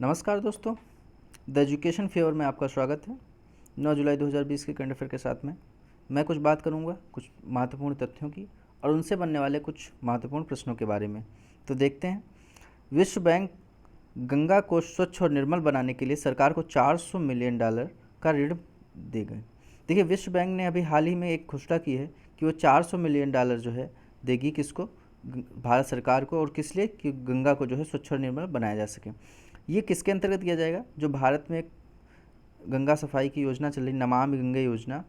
नमस्कार दोस्तों, the education favour में आपका स्वागत है। 9 जुलाई 2020 के करंट अफेयर के साथ में मैं कुछ बात करूंगा कुछ महत्वपूर्ण तथ्यों की और उनसे बनने वाले कुछ महत्वपूर्ण प्रश्नों के बारे में। तो देखते हैं। विश्व बैंक गंगा को स्वच्छ और निर्मल बनाने के लिए सरकार को $400 मिलियन का ऋण देगा। देखिए, विश्व बैंक ने अभी हाल ही में एक घोषणा की है कि वो $400 मिलियन जो है देगी किसको, भारत सरकार को। और किस लिए? कि गंगा को जो है स्वच्छ और निर्मल बनाया जा सके। ये किसके अंतर्गत किया जाएगा? जो भारत में एक गंगा सफाई की योजना चल रही, नमामि गंगे योजना,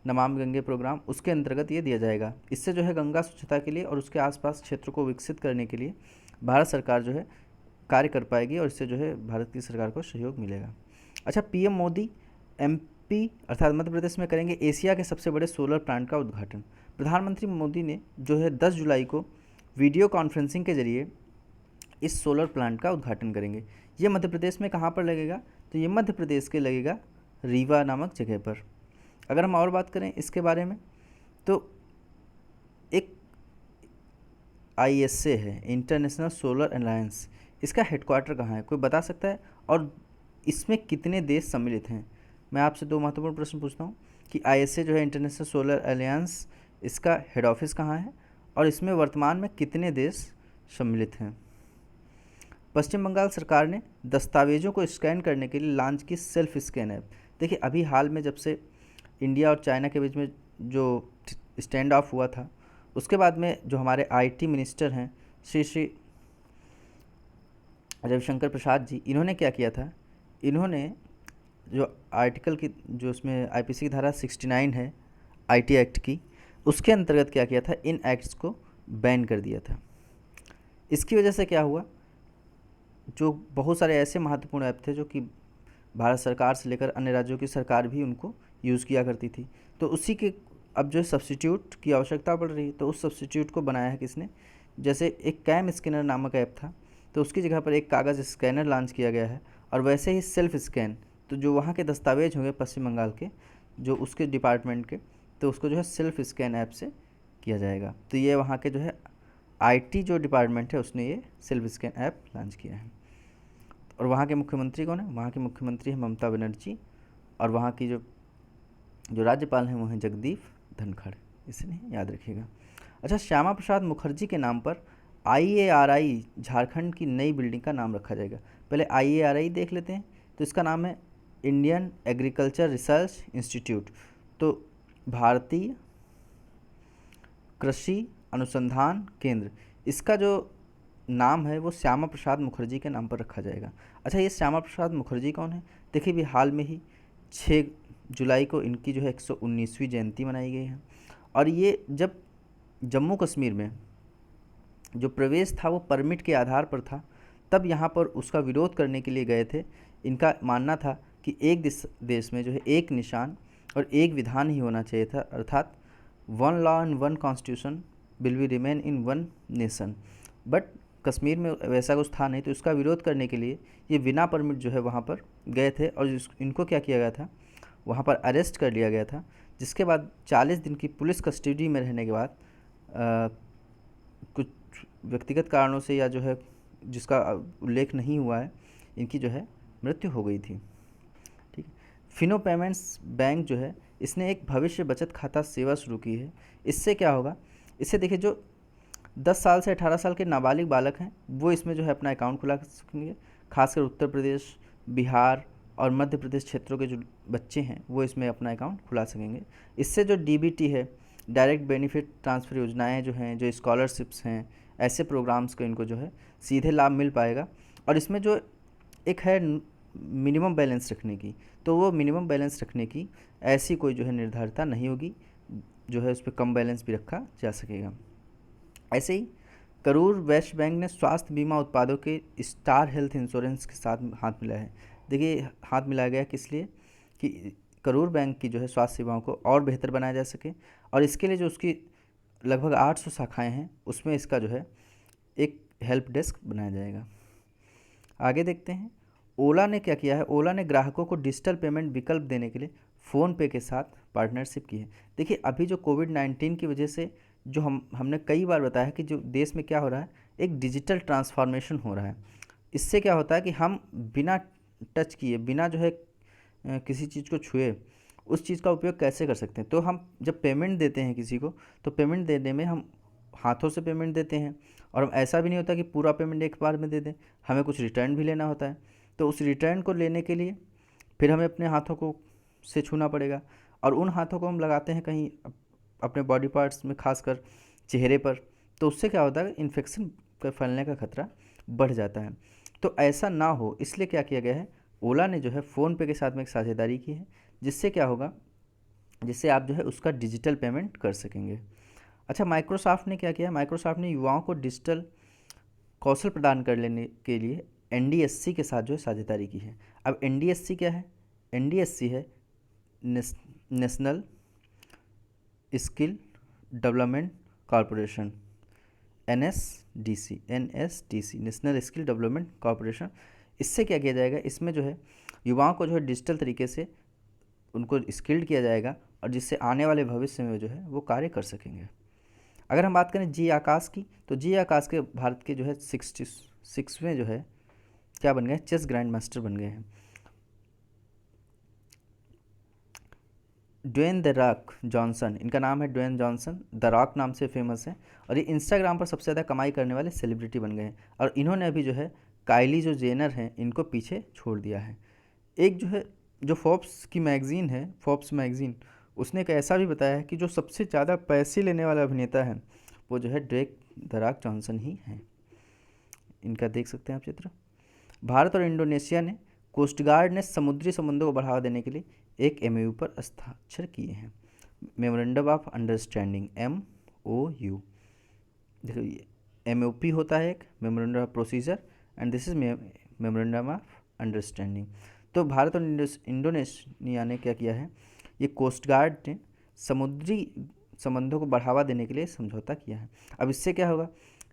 नमामि गंगे प्रोग्राम, उसके अंतर्गत ये दिया जाएगा। इससे जो है गंगा स्वच्छता के लिए और उसके आसपास क्षेत्र को विकसित करने के लिए भारत सरकार जो है कार्य कर पाएगी और इससे जो है भारत की सरकार को सहयोग मिलेगा। अच्छा, पीएम मोदी एमपी अर्थात मध्य प्रदेश में करेंगे एशिया के सबसे बड़े सोलर प्लांट का उद्घाटन। प्रधानमंत्री मोदी ने जो है 10 जुलाई को वीडियो कॉन्फ्रेंसिंग के जरिए इस सोलर प्लांट का उद्घाटन करेंगे। ये मध्य प्रदेश में कहाँ पर लगेगा? तो ये मध्य प्रदेश के लगेगा रीवा नामक जगह पर। अगर हम और बात करें इसके बारे में, तो एक ISA है, इंटरनेशनल सोलर अलायंस, इसका हेडक्वार्टर कहाँ है? कोई बता सकता है? और इसमें कितने देश सम्मिलित हैं? मैं आपसे दो महत्वपूर्ण प्रश्न पूछता हूँ कि ISA जो है इंटरनेशनल सोलर अलायंस, इसका हेड ऑफिस कहाँ है और इसमें वर्तमान में कितने देश सम्मिलित हैं? पश्चिम बंगाल सरकार ने दस्तावेजों को स्कैन करने के लिए लॉन्च की सेल्फ स्कैन ऐप। देखिए, अभी हाल में जब से इंडिया और चाइना के बीच में जो स्टैंड ऑफ हुआ था, उसके बाद में जो हमारे IT मिनिस्टर हैं श्री रविशंकर प्रसाद जी, इन्होंने क्या किया था? इन्होंने जो आर्टिकल की, जो उसमें IPC की धारा 69 है IT एक्ट की, उसके अंतर्गत क्या किया था? इन एक्ट्स को बैन कर दिया था। इसकी वजह से क्या हुआ? जो बहुत सारे ऐसे महत्वपूर्ण ऐप थे जो कि भारत सरकार से लेकर अन्य राज्यों की सरकार भी उनको यूज़ किया करती थी, तो उसी के अब जो सब्स्टिट्यूट की आवश्यकता पड़ रही है, तो उस सब्स्टिट्यूट को बनाया है किसने? जैसे एक कैम स्कैनर नामक ऐप था, तो उसकी जगह पर एक कागज़ स्कैनर लॉन्च किया गया है। और वैसे ही सेल्फ स्कैन, तो जो वहाँ के दस्तावेज होंगे पश्चिम बंगाल के, जो उसके डिपार्टमेंट के, तो उसको जो है सेल्फ स्कैन ऐप से किया जाएगा। तो ये वहाँ के जो है IT जो डिपार्टमेंट है उसने ये सेल्फ स्कैन ऐप लॉन्च किया है। और वहाँ के मुख्यमंत्री कौन है? वहाँ के मुख्यमंत्री है ममता बनर्जी, और वहाँ की जो जो राज्यपाल हैं वो हैं जगदीप धनखड़। इसे याद रखिएगा। अच्छा, श्यामा प्रसाद मुखर्जी के नाम पर IARI झारखंड की नई बिल्डिंग का नाम रखा जाएगा। पहले IARI देख लेते हैं। तो इसका नाम है इंडियन एग्रीकल्चर रिसर्च इंस्टीट्यूट। तो भारतीय कृषि अनुसंधान केंद्र, इसका जो नाम है वो श्यामा प्रसाद मुखर्जी के नाम पर रखा जाएगा। अच्छा, ये श्यामा प्रसाद मुखर्जी कौन है? देखिए, भी हाल में ही 6 जुलाई को इनकी जो है 119वीं जयंती मनाई गई है। और ये जब जम्मू कश्मीर में जो प्रवेश था वो परमिट के आधार पर था, तब यहाँ पर उसका विरोध करने के लिए गए थे। इनका मानना था कि एक देश में जो है एक निशान और एक विधान ही होना चाहिए था, अर्थात one law and one constitution will be remain in one nation. But Kashmir में वैसा कुछ था नहीं, तो इसका विरोध करने के लिए ये बिना परमिट जो है वहाँ पर गए थे। और इनको क्या किया गया था? वहाँ पर अरेस्ट कर लिया गया था, जिसके बाद 40 दिन की पुलिस कस्टडी में रहने के बाद कुछ व्यक्तिगत कारणों से, या जो है जिसका उल्लेख नहीं हुआ है, इनकी जो है मृत्यु हो गई थी। ठीक है। फिनो पेमेंट्स बैंक जो है, इसने एक भविष्य बचत खाता सेवा शुरू की है। इससे क्या होगा? इससे देखिए, जो 10 साल से 18 साल के नाबालिग बालक हैं वो इसमें जो है अपना अकाउंट खुला सकेंगे। खासकर उत्तर प्रदेश, बिहार और मध्य प्रदेश क्षेत्रों के जो बच्चे हैं वो इसमें अपना अकाउंट खुला सकेंगे। इससे जो DBT है, डायरेक्ट बेनिफिट ट्रांसफ़र योजनाएं जो हैं, जो स्कॉलरशिप्स हैं, ऐसे प्रोग्राम्स को इनको जो है सीधे लाभ मिल पाएगा। और इसमें जो एक है मिनिमम बैलेंस रखने की, तो वो मिनिमम बैलेंस रखने की ऐसी कोई जो है निर्धारिता नहीं होगी, जो है उस पर कम बैलेंस भी रखा जा सकेगा। ऐसे ही करूर वैश्य बैंक ने स्वास्थ्य बीमा उत्पादों के स्टार हेल्थ इंश्योरेंस के साथ हाथ मिलाया है। देखिए, हाथ मिलाया गया किस लिए? कि करूर बैंक की जो है स्वास्थ्य सेवाओं को और बेहतर बनाया जा सके, और इसके लिए जो उसकी लगभग 800 शाखाएं हैं, उसमें इसका जो है एक हेल्प डेस्क बनाया जाएगा। आगे देखते हैं। ओला ने क्या किया है? ओला ने ग्राहकों को डिजिटल पेमेंट विकल्प देने के लिए फ़ोनपे के साथ पार्टनरशिप की है। देखिए, अभी जो कोविड-19 की वजह से जो हमने कई बार बताया है कि जो देश में क्या हो रहा है, एक डिजिटल ट्रांसफॉर्मेशन हो रहा है। इससे क्या होता है कि हम बिना टच किए, बिना जो है किसी चीज़ को छुए उस चीज़ का उपयोग कैसे कर सकते हैं। तो हम जब पेमेंट देते हैं किसी को, तो पेमेंट देने में हम हाथों से पेमेंट देते हैं, और हम ऐसा भी नहीं होता कि पूरा पेमेंट एक बार में दे दें, हमें कुछ रिटर्न भी लेना होता है। तो उस रिटर्न को लेने के लिए फिर हमें अपने हाथों को से छूना पड़ेगा, और उन हाथों को हम लगाते हैं कहीं अपने बॉडी पार्ट्स में, खासकर चेहरे पर। तो उससे क्या होता है, इन्फेक्शन का फैलने का खतरा बढ़ जाता है। तो ऐसा ना हो इसलिए क्या किया गया है, ओला ने जो है फ़ोनपे के साथ में एक साझेदारी की है, जिससे क्या होगा, जिससे आप जो है उसका डिजिटल पेमेंट कर सकेंगे। अच्छा, माइक्रोसॉफ्ट ने क्या किया, माइक्रोसॉफ्ट ने युवाओं को डिजिटल कौशल प्रदान कर लेने के लिए एनडीएससी के साथ जो है साझेदारी की है। अब एनडीएससी क्या है, एनडीएससी है national skill development corporation, NSDC national skill development corporation. इससे क्या किया जाएगा, इसमें जो है युवाओं को जो है डिजिटल तरीके से उनको स्किल्ड किया जाएगा, और जिससे आने वाले भविष्य में जो है वो कार्य कर सकेंगे। अगर हम बात करें जी आकाश की, तो जी आकाश के भारत के जो है 66वें जो है क्या बन गए, चेस ग्रैंड मास्टर बन गए हैं। ड्वेन द रॉक जॉनसन, इनका नाम है ड्वेन जॉनसन, द रॉक नाम से फेमस है, और ये इंस्टाग्राम पर सबसे ज़्यादा कमाई करने वाले सेलिब्रिटी बन गए हैं। और इन्होंने अभी जो है काइली जो जेनर हैं इनको पीछे छोड़ दिया है। एक जो है, जो फोर्ब्स की मैगज़ीन है, फोर्ब्स मैगज़ीन, उसने एक ऐसा भी बताया है कि जो सबसे ज़्यादा पैसे लेने वाला अभिनेता है वो जो है ड्वेन द रॉक जॉनसन ही है। इनका देख सकते हैं आप चित्र। भारत और इंडोनेशिया ने कोस्ट गार्ड ने समुद्री संबंधों को बढ़ावा देने के लिए एक एमओयू पर हस्ताक्षर किए हैं, मेमोरेंडम ऑफ अंडरस्टैंडिंग, MOU। देखो, ये MOP होता है एक, memorandum of procedure, and this is memorandum of understanding. तो भारत और इंडोनेशिया ने क्या किया है, ये कोस्ट गार्ड ने समुद्री संबंधों को बढ़ावा देने के लिए समझौता किया है। अब इससे क्या होगा,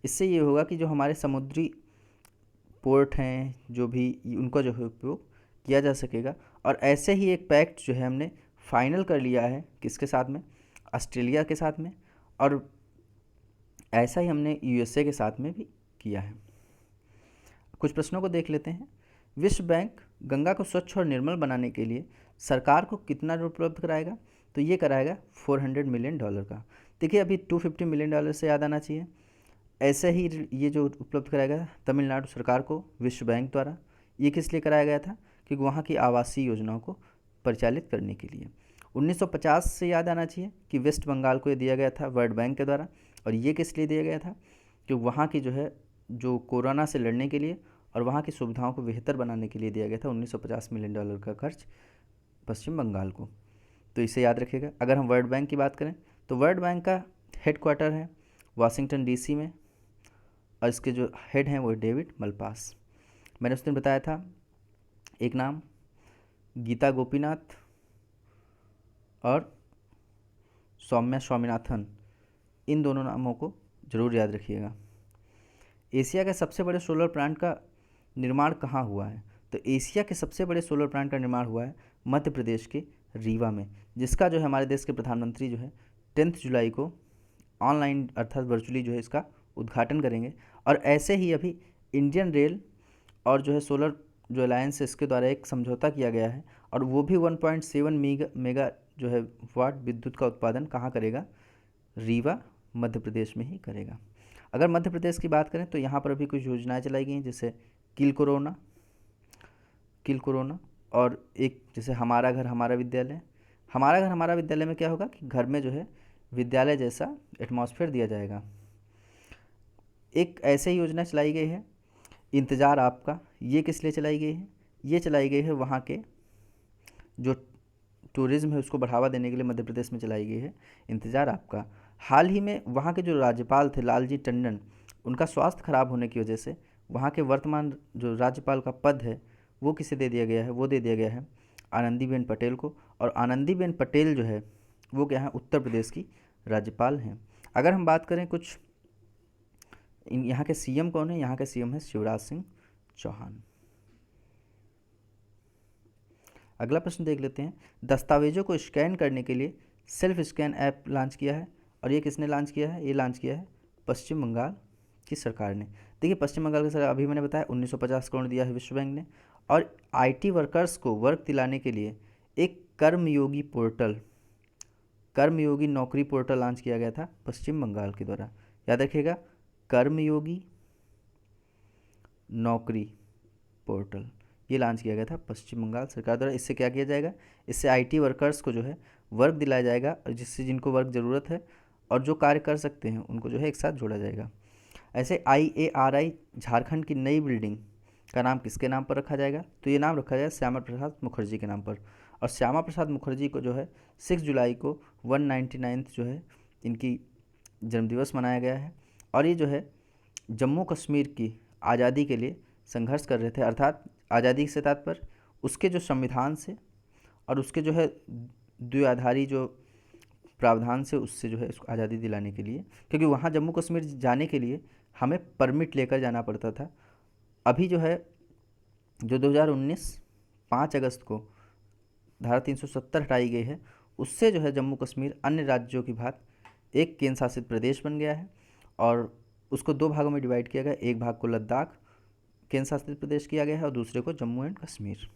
इससे ये होगा कि जो हमारे समुद्री पोर्ट हैं जो भी, उनका जो है उपयोग किया जा सकेगा। और ऐसे ही एक पैक्ट जो है हमने फाइनल कर लिया है, किसके साथ में, ऑस्ट्रेलिया के साथ में, और ऐसा ही हमने USA के साथ में भी किया है। कुछ प्रश्नों को देख लेते हैं। विश्व बैंक गंगा को स्वच्छ और निर्मल बनाने के लिए सरकार को कितना ऋण उपलब्ध कराएगा, तो ये कराएगा $400 मिलियन का। देखिए, अभी $250 मिलियन से याद आना चाहिए। ऐसे ही ये जो उपलब्ध कराया गया तमिलनाडु सरकार को विश्व बैंक द्वारा, ये किस लिए कराया गया था, क्योंकि वहाँ की आवासीय योजनाओं को परिचालित करने के लिए। 1950 से याद आना चाहिए कि वेस्ट बंगाल को ये दिया गया था वर्ल्ड बैंक के द्वारा, और ये किस लिए दिया गया था, क्योंकि वहाँ की जो है जो कोरोना से लड़ने के लिए और वहाँ की सुविधाओं को बेहतर बनाने के लिए दिया गया था $1950 मिलियन का खर्च पश्चिम बंगाल को। तो इसे याद रखिएगा। अगर हम वर्ल्ड बैंक की बात करें, तो वर्ल्ड बैंक का हेडक्वार्टर है वाशिंगटन DC में, और इसके जो हेड हैं वो डेविड मलपास। मैंने उस दिन बताया था एक नाम, गीता गोपीनाथ और सौम्या स्वामीनाथन, इन दोनों नामों को ज़रूर याद रखिएगा। एशिया के सबसे बड़े सोलर प्लांट का निर्माण कहाँ हुआ है, तो एशिया के सबसे बड़े सोलर प्लांट का निर्माण हुआ है मध्य प्रदेश के रीवा में, जिसका जो है हमारे देश के प्रधानमंत्री जो है 10 जुलाई को ऑनलाइन अर्थात वर्चुअली जो है इसका उद्घाटन करेंगे। और ऐसे ही अभी इंडियन रेल और जो है सोलर जो अलायंस है इसके द्वारा एक समझौता किया गया है, और वो भी 1.7 मेगा जो है वाट विद्युत का उत्पादन कहाँ करेगा, रीवा मध्य प्रदेश में ही करेगा। अगर मध्य प्रदेश की बात करें तो यहाँ पर अभी कुछ योजनाएं चलाई गई हैं, जैसे किल कोरोना, और एक जैसे हमारा घर हमारा विद्यालय। हमारा घर हमारा विद्यालय में क्या होगा कि घर में जो है विद्यालय जैसा एटमॉस्फेयर दिया जाएगा। एक ऐसे ही योजना चलाई गई है इंतज़ार आपका, ये किस लिए चलाई गई है, ये चलाई गई है वहाँ के जो टूरिज़्म है उसको बढ़ावा देने के लिए मध्य प्रदेश में चलाई गई है इंतज़ार आपका। हाल ही में वहाँ के जो राज्यपाल थे लालजी टंडन, उनका स्वास्थ्य खराब होने की वजह से वहाँ के वर्तमान जो राज्यपाल का पद है वो किसे दे दिया गया है, वो दे दिया गया है आनंदीबेन पटेल को। और आनंदीबेन पटेल जो है वो क्या है, उत्तर प्रदेश की राज्यपाल हैं। अगर हम बात करें कुछ यहाँ के CM कौन है, यहाँ के CM है शिवराज सिंह चौहान। अगला प्रश्न देख लेते हैं। दस्तावेजों को स्कैन करने के लिए सेल्फ स्कैन ऐप लॉन्च किया है, और ये किसने लॉन्च किया है, ये लॉन्च किया है पश्चिम बंगाल की सरकार ने। देखिए पश्चिम बंगाल के सर अभी मैंने बताया 1950 करोड़ दिया है विश्व बैंक ने। और आईटी वर्कर्स को वर्क दिलाने के लिए एक कर्मयोगी पोर्टल, कर्मयोगी नौकरी पोर्टल लॉन्च किया गया था पश्चिम बंगाल के द्वारा। याद रखिएगा, कर्मयोगी नौकरी पोर्टल ये लॉन्च किया गया था पश्चिम बंगाल सरकार द्वारा। इससे क्या किया जाएगा, इससे आईटी वर्कर्स को जो है वर्क दिलाया जाएगा, और जिससे जिनको वर्क ज़रूरत है और जो कार्य कर सकते हैं उनको जो है एक साथ जोड़ा जाएगा। ऐसे IARI झारखंड की नई बिल्डिंग का नाम किसके नाम पर रखा जाएगा, तो ये नाम रखा जाएगा श्यामा प्रसाद मुखर्जी के नाम पर। और श्यामा प्रसाद मुखर्जी को जो है 6 जुलाई को 199th जो है इनकी जन्मदिवस मनाया गया है। और ये जो है जम्मू कश्मीर की आज़ादी के लिए संघर्ष कर रहे थे, अर्थात आज़ादी से तात्पर्य उसके जो संविधान से और उसके जो है द्विआधारी जो प्रावधान से, उससे जो है इसको आज़ादी दिलाने के लिए, क्योंकि वहाँ जम्मू कश्मीर जाने के लिए हमें परमिट लेकर जाना पड़ता था। अभी जो है जो 2019 5 अगस्त को धारा 370 हटाई गई है, उससे जो है जम्मू कश्मीर अन्य राज्यों की भांति एक केंद्र शासित प्रदेश बन गया है। और उसको 2 भागों में डिवाइड किया गया, एक भाग को लद्दाख केंद्र शासित प्रदेश किया गया है और दूसरे को जम्मू एंड कश्मीर।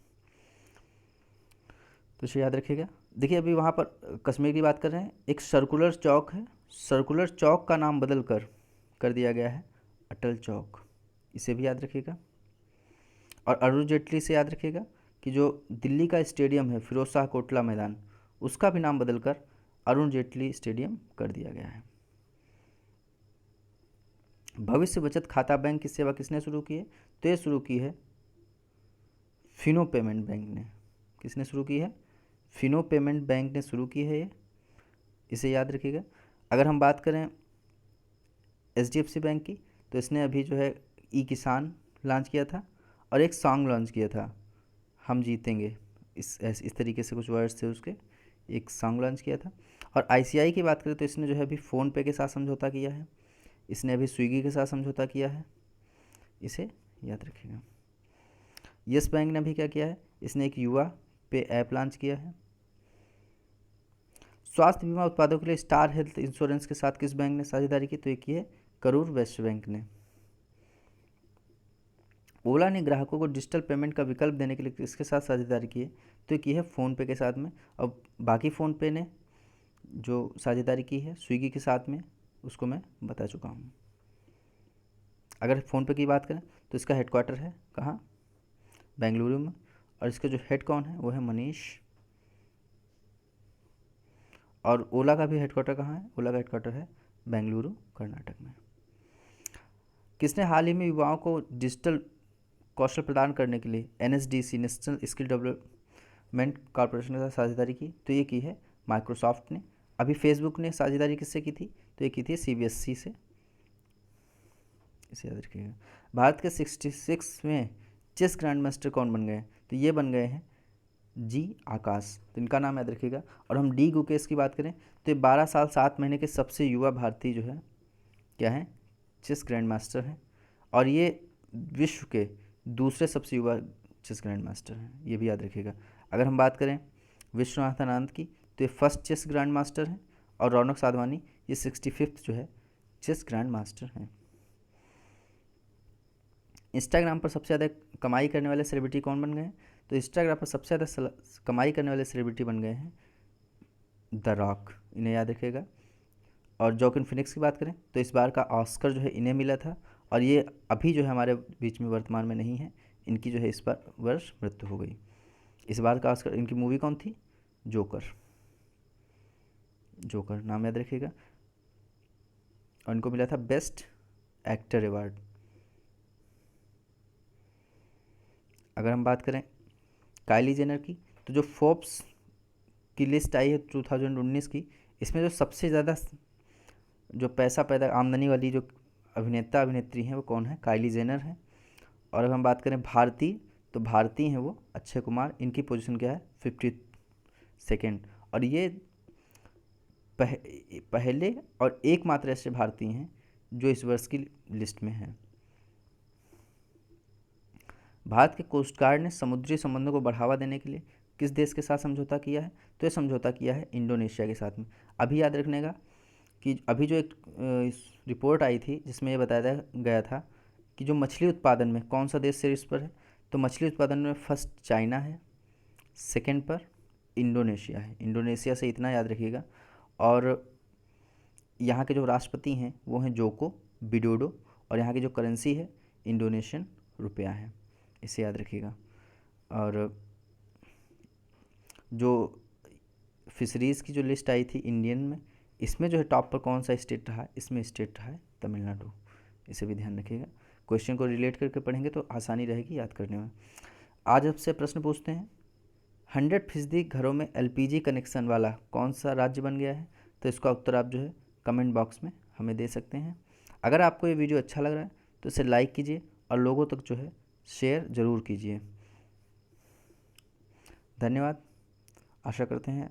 तो इसे याद रखिएगा। देखिए अभी वहाँ पर कश्मीर की बात कर रहे हैं, एक सर्कुलर चौक है, सर्कुलर चौक का नाम बदल कर दिया गया है अटल चौक, इसे भी याद रखिएगा। और अरुण जेटली से याद रखिएगा कि जो दिल्ली का स्टेडियम है फिरोज शाह कोटला मैदान, उसका भी नाम बदलकर अरुण जेटली स्टेडियम कर दिया गया है। भविष्य बचत खाता बैंक की सेवा किसने शुरू की है, तो ये शुरू की है फिनो पेमेंट बैंक ने। किसने शुरू की है, फिनो पेमेंट बैंक ने शुरू की है ये, इसे याद रखिएगा। अगर हम बात करें HDFC बैंक की, तो इसने अभी जो है ई किसान लॉन्च किया था और एक सॉन्ग लॉन्च किया था हम जीतेंगे, इस तरीके से कुछ वर्ड्स थे उसके, एक सॉन्ग लॉन्च किया था। और ICI की बात करें तो इसने जो है अभी फ़ोनपे के साथ समझौता किया है, इसने अभी स्विगी के साथ समझौता किया है, इसे याद रखिएगा। यस बैंक ने अभी क्या किया है, इसने एक युवा पे ऐप लॉन्च किया है। स्वास्थ्य बीमा उत्पादों के लिए स्टार हेल्थ इंश्योरेंस के साथ किस बैंक ने साझेदारी की, तो एक ये करूर वैश्य बैंक ने। ओला ने ग्राहकों को डिजिटल पेमेंट का विकल्प देने के लिए किसके साथ साझेदारी की है, तो एक ये है फ़ोनपे के साथ में। और बाकी फ़ोनपे ने जो साझेदारी की है स्विगी के साथ में, उसको मैं बता चुका हूँ। अगर फ़ोनपे की बात करें तो इसका हेडक्वार्टर है कहाँ, बेंगलुरु में, और इसका जो हेड कौन है वो है मनीष। और ओला का भी हेडक्वार्टर कहाँ है, ओला का हेडक्वार्टर है बेंगलुरु कर्नाटक में। किसने हाल ही में युवाओं को डिजिटल कौशल प्रदान करने के लिए NSDC national skill development corporation के साथ साझेदारी की, तो ये की है माइक्रोसॉफ्ट ने। अभी फेसबुक ने साझेदारी किससे की थी, तो ये की थी CBSE से, इसे याद रखिएगा। भारत के 66वें चेस ग्रैंड मास्टर कौन बन गए हैं, तो ये बन गए हैं जी आकाश, तो इनका नाम याद रखिएगा। और हम डी गुकेश की बात करें तो ये 12 साल 7 महीने के सबसे युवा भारतीय जो है क्या है, चेस ग्रैंड मास्टर हैं। और ये विश्व के दूसरे सबसे युवा चेस ग्रैंड मास्टर हैं, ये भी याद रखिएगा। अगर हम बात करें विश्वनाथन आनंद की, तो ये फर्स्ट चेस ग्रैंड मास्टर हैं। और रौनक साधवानी ये 65th जो है चेस ग्रैंड मास्टर हैं। इंस्टाग्राम पर सबसे ज़्यादा कमाई करने वाले सेलिब्रिटी कौन बन गए हैं, तो इंस्टाग्राम पर सबसे ज़्यादा कमाई करने वाले सेलिब्रिटी बन गए हैं द रॉक, इन्हें याद रखिएगा। और जोकिन फिनिक्स की बात करें तो इस बार का ऑस्कर जो है इन्हें मिला था, और ये अभी जो है हमारे बीच में वर्तमान में नहीं है, इनकी जो है इस बार वर्ष मृत्यु हो गई। इस बार का ऑस्कर, इनकी मूवी कौन थी, जोकर, जोकर नाम याद रखिएगा। और इनको मिला था बेस्ट एक्टर अवार्ड। अगर हम बात करें काइली जेनर की, तो जो फोर्ब्स की लिस्ट आई है 2019 की, इसमें जो सबसे ज़्यादा जो पैसा पैदा आमदनी वाली जो अभिनेता अभिनेत्री हैं वो कौन है, काइली जेनर है। और अगर हम बात करें भारतीय, तो भारतीय हैं वो अक्षय कुमार, इनकी पोजीशन क्या है 52nd। और ये पहले और एकमात्र ऐसे भारतीय हैं जो इस वर्ष की लिस्ट में हैं। भारत के कोस्ट गार्ड ने समुद्री संबंधों को बढ़ावा देने के लिए किस देश के साथ समझौता किया है, तो ये समझौता किया है इंडोनेशिया के साथ में। अभी याद रखने का कि अभी जो एक रिपोर्ट आई थी जिसमें ये बताया गया था कि जो मछली उत्पादन में कौन सा देश शीर्ष पर है, तो मछली उत्पादन में फर्स्ट चाइना है, सेकंड पर इंडोनेशिया है। इंडोनेशिया से इतना याद रखिएगा। और यहाँ के जो राष्ट्रपति हैं वो हैं जोको विडोडो, और यहाँ की जो करेंसी है इंडोनेशियन रुपया है, इसे याद रखिएगा। और जो फिशरीज़ की जो लिस्ट आई थी इंडियन में, इसमें जो है टॉप पर कौन सा स्टेट रहा है, इसमें स्टेट रहा है तमिलनाडु, इसे भी ध्यान रखिएगा। क्वेश्चन को रिलेट करके पढ़ेंगे तो आसानी रहेगी याद करने में। आज आपसे प्रश्न पूछते हैं, 100% घरों में एलपीजी कनेक्शन वाला कौन सा राज्य बन गया है, तो इसका उत्तर आप जो है कमेंट बॉक्स में हमें दे सकते हैं। अगर आपको ये वीडियो अच्छा लग रहा है तो इसे लाइक कीजिए और लोगों तक जो है शेयर ज़रूर कीजिए। धन्यवाद। आशा करते हैं